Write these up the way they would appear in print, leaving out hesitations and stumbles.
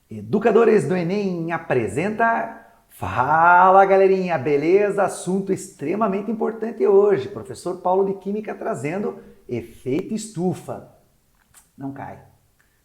Educadores do Enem apresenta. Fala galerinha, beleza? Assunto extremamente importante hoje. Professor Paulo de Química trazendo efeito estufa. Não cai.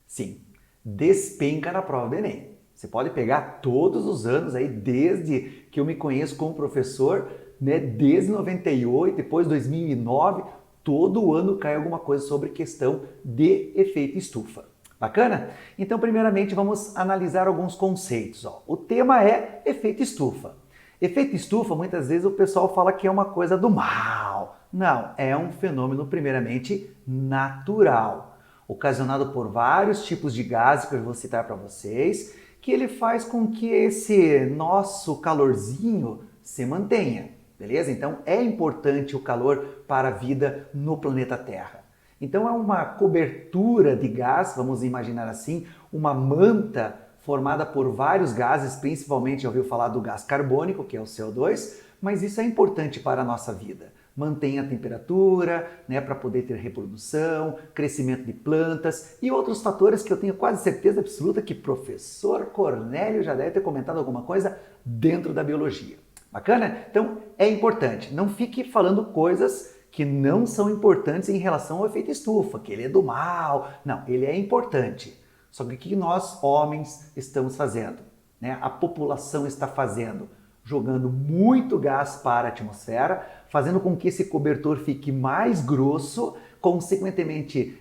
Sim, despenca na prova do Enem. Você pode pegar todos os anos aí, desde que eu me conheço como professor, né? Desde 98, depois 2009, todo ano cai alguma coisa sobre questão de efeito estufa. Bacana? Então, primeiramente, vamos analisar alguns conceitos. O tema é efeito estufa. Efeito estufa, muitas vezes o pessoal fala que é uma coisa do mal. Não, é um fenômeno, primeiramente, natural, ocasionado por vários tipos de gases que eu vou citar para vocês, que ele faz com que esse nosso calorzinho se mantenha, beleza? Então, é importante o calor para a vida no planeta Terra. Então é uma cobertura de gás, vamos imaginar assim, uma manta formada por vários gases, principalmente já ouviu falar do gás carbônico, que é o CO2, mas isso é importante para a nossa vida. Mantém a temperatura, né, para poder ter reprodução, crescimento de plantas e outros fatores que eu tenho quase certeza absoluta que professor Cornélio já deve ter comentado alguma coisa dentro da biologia. Bacana? Então é importante, não fique falando coisas que não são importantes em relação ao efeito estufa, que ele é do mal. Não, ele é importante. Só que o que nós, homens, estamos fazendo? Né? A população está fazendo? Jogando muito gás para a atmosfera, fazendo com que esse cobertor fique mais grosso, consequentemente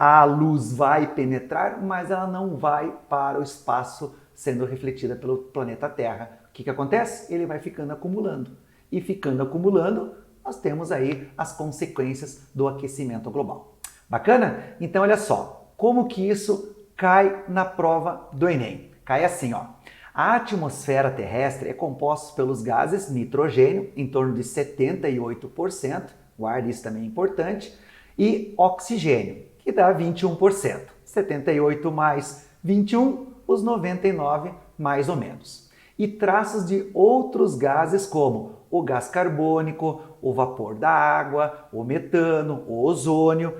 a luz vai penetrar, mas ela não vai para o espaço sendo refletida pelo planeta Terra. O que acontece? Ele vai ficando acumulando. E ficando acumulando, nós temos aí as consequências do aquecimento global. Bacana? Então olha só, como que isso cai na prova do Enem? Cai assim, ó. A atmosfera terrestre é composta pelos gases nitrogênio, em torno de 78%, guarde isso também é importante, e oxigênio, que dá 21%. 78 mais 21, os 99 mais ou menos. E traços de outros gases como o gás carbônico, o vapor da água, o metano, o ozônio.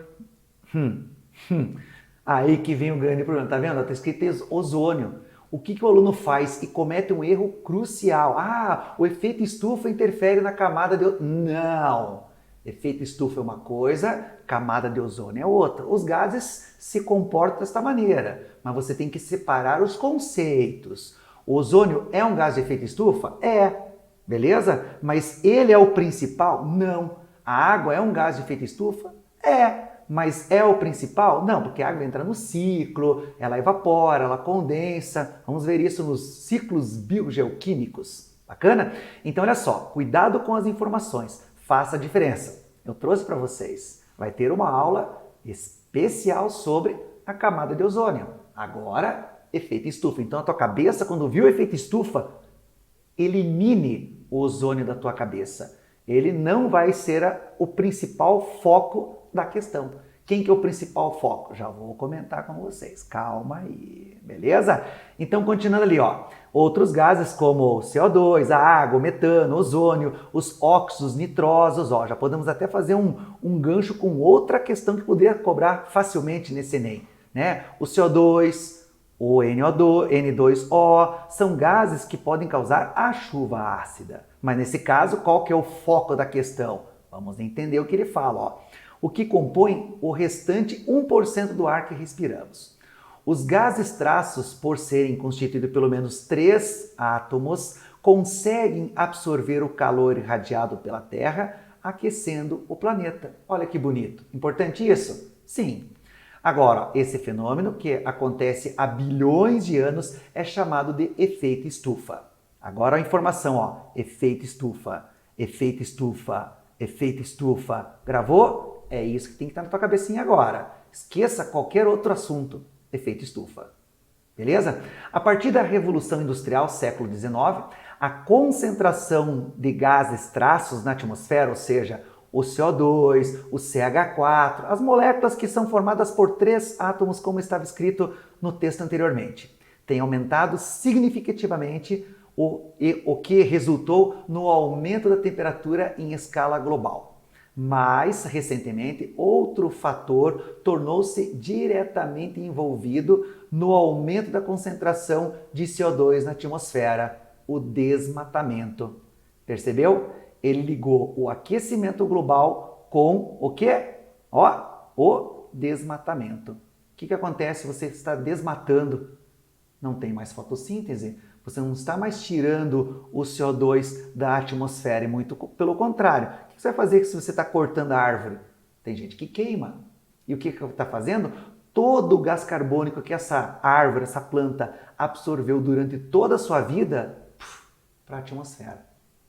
Aí que vem o grande problema, tá vendo? Está escrito ozônio. O que o aluno faz? E comete um erro crucial. Ah, o efeito estufa interfere na camada de ozônio. Não! Efeito estufa é uma coisa, camada de ozônio é outra. Os gases se comportam desta maneira, mas você tem que separar os conceitos. O ozônio é um gás de efeito estufa? É. Beleza? Mas ele é o principal? Não. A água é um gás de efeito estufa? É. Mas é o principal? Não, porque a água entra no ciclo, ela evapora, ela condensa. Vamos ver isso nos ciclos biogeoquímicos. Bacana? Então olha só, cuidado com as informações, faça a diferença. Eu trouxe para vocês, vai ter uma aula especial sobre a camada de ozônio. Agora, efeito estufa. Então a tua cabeça, quando viu o efeito estufa, elimine o ozônio da tua cabeça. Ele não vai ser o principal foco da questão. Quem que é o principal foco? Já vou comentar com vocês. Calma aí, beleza? Então, continuando ali, ó. Outros gases como o CO2, a água, o metano, o ozônio, os óxidos nitrosos, ó. Já podemos até fazer um gancho com outra questão que poderia cobrar facilmente nesse Enem, né? O CO2, o NO2, N2O, são gases que podem causar a chuva ácida. Mas nesse caso, qual que é o foco da questão? Vamos entender o que ele fala, ó. O que compõe o restante 1% do ar que respiramos. Os gases traços, por serem constituídos pelo menos 3 átomos, conseguem absorver o calor irradiado pela Terra, aquecendo o planeta. Olha que bonito. Importante isso? Sim. Agora, esse fenômeno, que acontece há bilhões de anos, é chamado de efeito estufa. Agora a informação, ó, efeito estufa, efeito estufa, efeito estufa. Gravou? É isso que tem que estar na tua cabecinha agora. Esqueça qualquer outro assunto, efeito estufa. Beleza? A partir da Revolução Industrial, século XIX, a concentração de gases traços na atmosfera, ou seja, o CO2, o CH4, as moléculas que são formadas por 3 átomos, como estava escrito no texto anteriormente, tem aumentado significativamente, o que resultou no aumento da temperatura em escala global. Mais recentemente, outro fator tornou-se diretamente envolvido no aumento da concentração de CO2 na atmosfera, o desmatamento. Percebeu? Ele ligou o aquecimento global com o quê? O desmatamento. O que acontece se você está desmatando? Não tem mais fotossíntese, você não está mais tirando o CO2 da atmosfera, e muito pelo contrário. O que você vai fazer se você está cortando a árvore? Tem gente que queima. E o que está fazendo? Todo o gás carbônico que essa árvore, essa planta absorveu durante toda a sua vida para a atmosfera.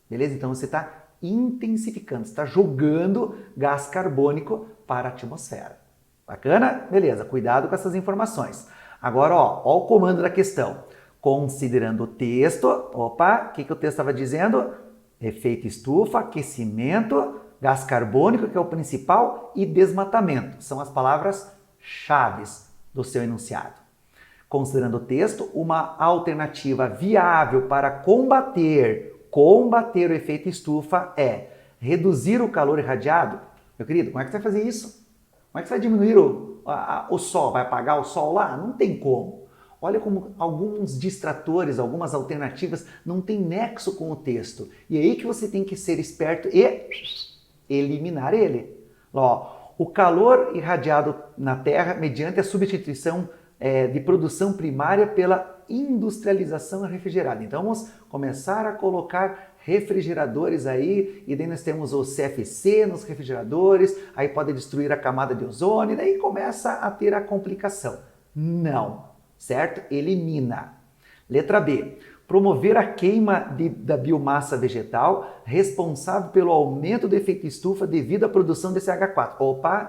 Beleza? Então você está intensificando, está jogando gás carbônico para a atmosfera. Bacana? Beleza, cuidado com essas informações. Agora, ó o comando da questão. Considerando o texto, o que o texto estava dizendo? Efeito estufa, aquecimento, gás carbônico, que é o principal, e desmatamento. São as palavras-chave do seu enunciado. Considerando o texto, uma alternativa viável para combater o efeito estufa é reduzir o calor irradiado. Meu querido, como é que você vai fazer isso? Como é que você vai diminuir o sol? Vai apagar o sol lá? Não tem como. Olha como alguns distratores, algumas alternativas não têm nexo com o texto. E é aí que você tem que ser esperto e eliminar ele. O calor irradiado na Terra mediante a substituição de produção primária pela industrialização refrigerada. Então vamos começar a colocar refrigeradores aí, e daí nós temos o CFC nos refrigeradores, aí pode destruir a camada de ozônio, e daí começa a ter a complicação. Não, certo? Elimina. Letra B. Promover a queima da biomassa vegetal responsável pelo aumento do efeito estufa devido à produção de CH4.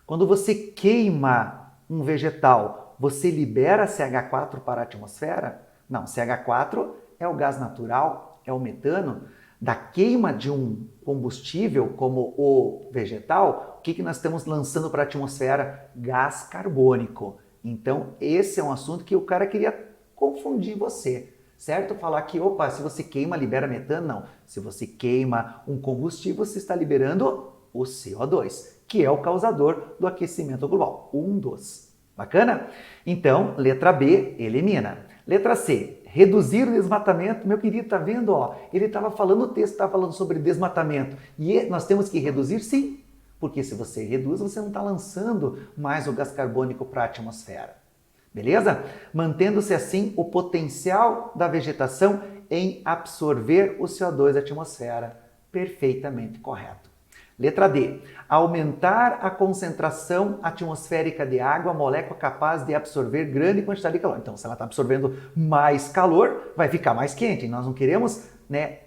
Quando você queima um vegetal, você libera CH4 para a atmosfera? Não, CH4 é o gás natural, é o metano. Da queima de um combustível como o vegetal, o que nós estamos lançando para a atmosfera? Gás carbônico. Então, esse é um assunto que o cara queria confundir você, certo? Falar que, se você queima, libera metano. Não. Se você queima um combustível, você está liberando o CO2, que é o causador do aquecimento global. Um dos. Bacana? Então, letra B, elimina. Letra C, reduzir o desmatamento. Meu querido, tá vendo? Ele estava falando, o texto estava falando sobre desmatamento. E nós temos que reduzir, sim. Porque se você reduz, você não está lançando mais o gás carbônico para a atmosfera. Beleza? Mantendo-se assim o potencial da vegetação em absorver o CO2 da atmosfera. Perfeitamente correto. Letra D. Aumentar a concentração atmosférica de água, molécula capaz de absorver grande quantidade de calor. Então, se ela está absorvendo mais calor, vai ficar mais quente. Nós não queremos,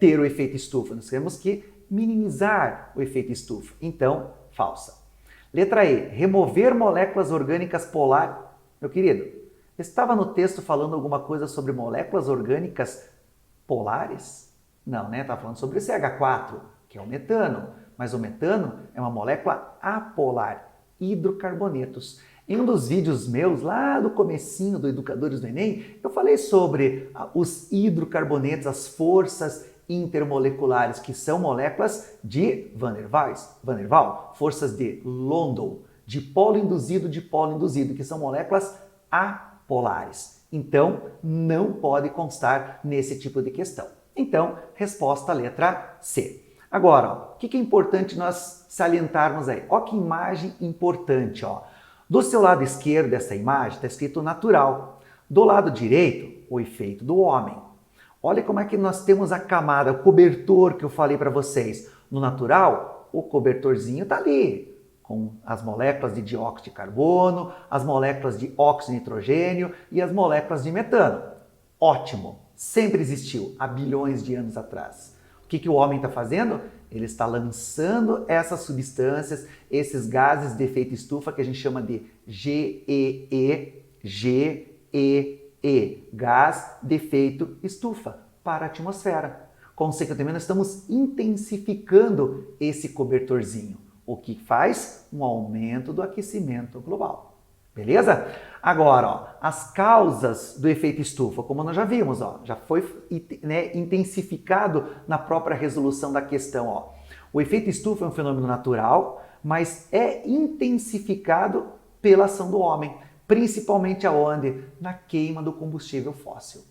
ter o efeito estufa, nós queremos que minimizar o efeito estufa. Então, falsa. Letra E. Remover moléculas orgânicas polares. Meu querido, estava no texto falando alguma coisa sobre moléculas orgânicas polares? Não, né? Estava falando sobre o CH4, que é o metano. Mas o metano é uma molécula apolar, hidrocarbonetos. Em um dos vídeos meus, lá do comecinho do Educadores do Enem, eu falei sobre os hidrocarbonetos, as forças intermoleculares, que são moléculas de Van der Waals, forças de London, de polo induzido, que são moléculas apolares. Então, não pode constar nesse tipo de questão. Então, resposta letra C. Agora, o que é importante nós salientarmos aí? Que imagem importante. Do seu lado esquerdo dessa imagem está escrito natural. Do lado direito, o efeito do homem. Olha como é que nós temos a camada, o cobertor que eu falei para vocês. No natural, o cobertorzinho está ali, com as moléculas de dióxido de carbono, as moléculas de óxido de nitrogênio e as moléculas de metano. Ótimo! Sempre existiu, há bilhões de anos atrás. O que o homem está fazendo? Ele está lançando essas substâncias, esses gases de efeito estufa que a gente chama de GEE, gás de efeito estufa, para a atmosfera. Consequentemente, nós estamos intensificando esse cobertorzinho, o que faz um aumento do aquecimento global. Beleza? Agora, as causas do efeito estufa, como nós já vimos, já foi intensificado na própria resolução da questão. O efeito estufa é um fenômeno natural, mas é intensificado pela ação do homem, principalmente aonde? Na queima do combustível fóssil,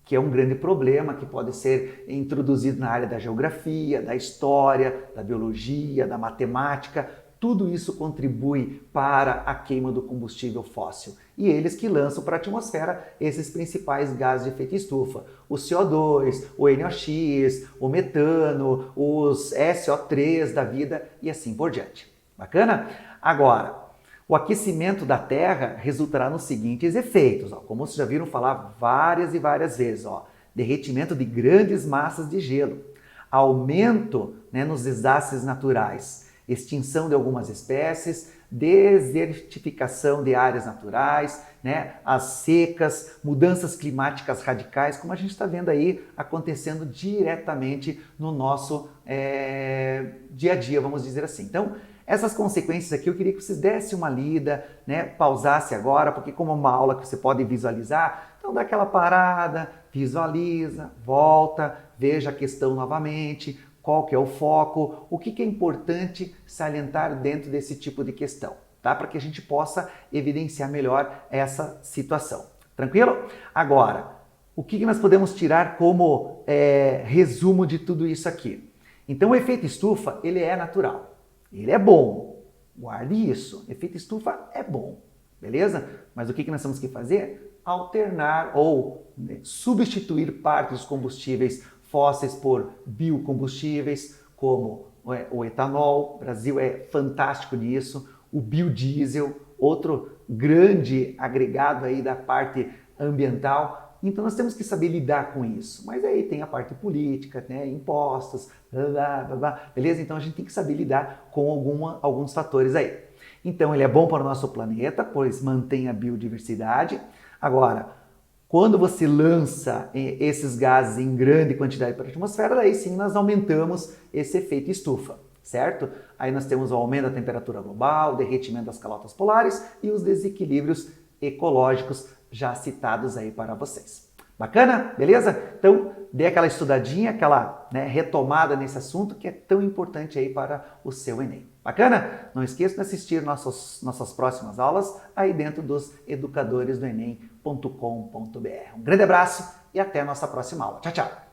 que é um grande problema que pode ser introduzido na área da geografia, da história, da biologia, da matemática. Tudo isso contribui para a queima do combustível fóssil. E eles que lançam para a atmosfera esses principais gases de efeito estufa. O CO2, o NOx, o metano, os SO3 da vida e assim por diante. Bacana? Agora, o aquecimento da Terra resultará nos seguintes efeitos, como vocês já viram falar várias e várias vezes. Derretimento de grandes massas de gelo, aumento nos desastres naturais, extinção de algumas espécies, desertificação de áreas naturais, as secas, mudanças climáticas radicais, como a gente está vendo aí acontecendo diretamente no nosso dia a dia, vamos dizer assim. Então, essas consequências aqui eu queria que vocês dessem uma lida, pausasse agora, porque como é uma aula que você pode visualizar, então dá aquela parada, visualiza, volta, veja a questão novamente, qual que é o foco, o que é importante salientar dentro desse tipo de questão, tá? Para que a gente possa evidenciar melhor essa situação. Tranquilo? Agora, o que nós podemos tirar como resumo de tudo isso aqui? Então o efeito estufa, ele é natural. Ele é bom, guarde isso, efeito estufa é bom, beleza? Mas o que nós temos que fazer? Alternar ou substituir parte dos combustíveis fósseis por biocombustíveis, como o etanol, o Brasil é fantástico nisso, o biodiesel, outro grande agregado aí da parte ambiental. Então nós temos que saber lidar com isso. Mas aí tem a parte política, impostos, beleza? Então a gente tem que saber lidar com alguns fatores aí. Então ele é bom para o nosso planeta, pois mantém a biodiversidade. Agora, quando você lança esses gases em grande quantidade para a atmosfera, daí sim nós aumentamos esse efeito estufa, certo? Aí nós temos o aumento da temperatura global, o derretimento das calotas polares e os desequilíbrios ecológicos já citados aí para vocês. Bacana? Beleza? Então, dê aquela estudadinha, aquela retomada nesse assunto que é tão importante aí para o seu Enem. Bacana? Não esqueça de assistir nossas próximas aulas aí dentro dos educadoresdoenem.com.br. Um grande abraço e até a nossa próxima aula. Tchau, tchau!